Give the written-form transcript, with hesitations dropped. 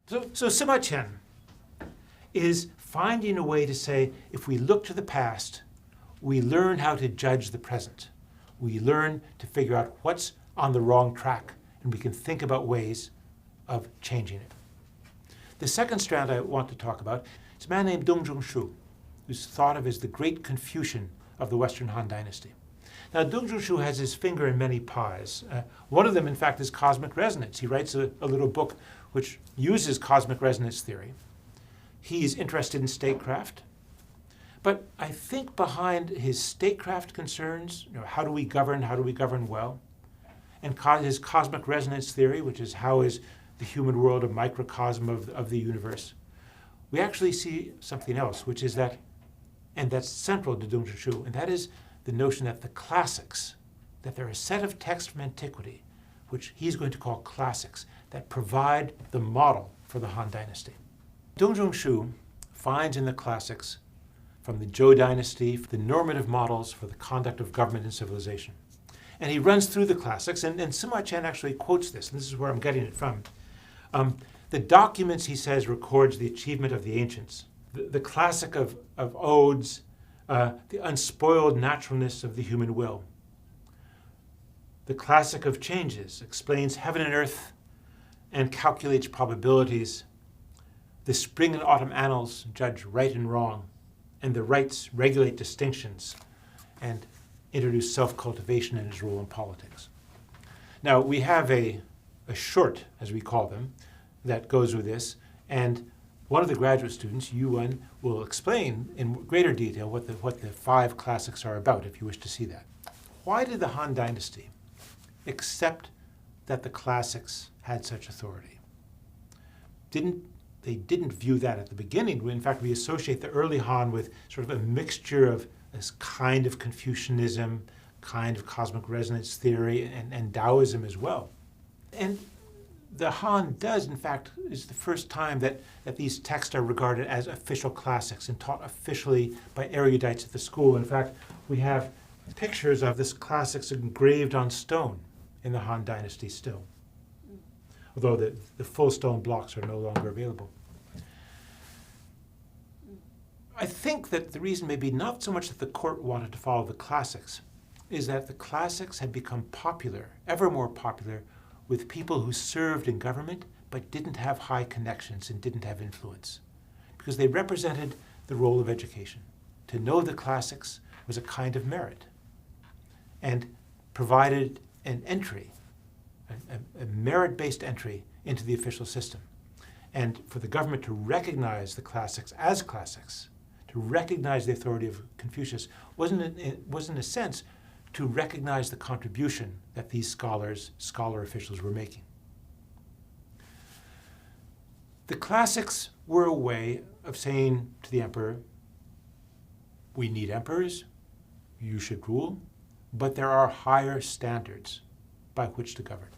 So Sima Qian is finding a way to say, if we look to the past, we learn how to judge the present. We learn to figure out what's on the wrong track, and we can think about ways of changing it. The second strand I want to talk about is a man named Dong Zhongshu, who's thought of as the great Confucian of the Western Han Dynasty. Now, Dong Zhongshu has his finger in many pies. One of them, in fact, is cosmic resonance. He writes a little book which uses cosmic resonance theory. He's interested in statecraft. But I think behind his statecraft concerns, how do we govern well, and his cosmic resonance theory, which is how is the human world a microcosm of the universe, we actually see something else, which is that, and that's central to Dong Zhongshu, and that is the notion that the classics, that there are a set of texts from antiquity, which he's going to call classics, that provide the model for the Han Dynasty. Dong Zhongshu finds in the classics from the Zhou Dynasty the normative models for the conduct of government and civilization. And he runs through the classics, and Sima Qian actually quotes this, and this is where I'm getting it from. The documents, he says, records the achievement of the ancients, the classic of odes, the unspoiled naturalness of the human will. The classic of changes explains heaven and earth and calculates probabilities. The spring and autumn annals judge right and wrong, and the rites regulate distinctions and introduce self-cultivation and its role in politics. Now, we have a short, as we call them, that goes with this, and one of the graduate students, Yuan, will explain in greater detail what the 5 classics are about, if you wish to see that. Why did the Han Dynasty accept that the classics had such authority? They didn't view that at the beginning. In fact, we associate the early Han with sort of a mixture of this kind of Confucianism, kind of cosmic resonance theory, and Taoism as well. And the Han does, in fact, is the first time that these texts are regarded as official classics and taught officially by erudites at the school. In fact, we have pictures of this classics engraved on stone in the Han Dynasty still, although the full stone blocks are no longer available. I think that the reason may be not so much that the court wanted to follow the classics, is that the classics had become popular, ever more popular, with people who served in government but didn't have high connections and didn't have influence, because they represented the role of education. To know the classics was a kind of merit and provided an entry, a merit-based entry into the official system. And for the government to recognize the classics as classics, to recognize the authority of Confucius, was in a sense to recognize the contribution that these scholar officials were making. The classics were a way of saying to the emperor, we need emperors, you should rule, but there are higher standards by which to govern.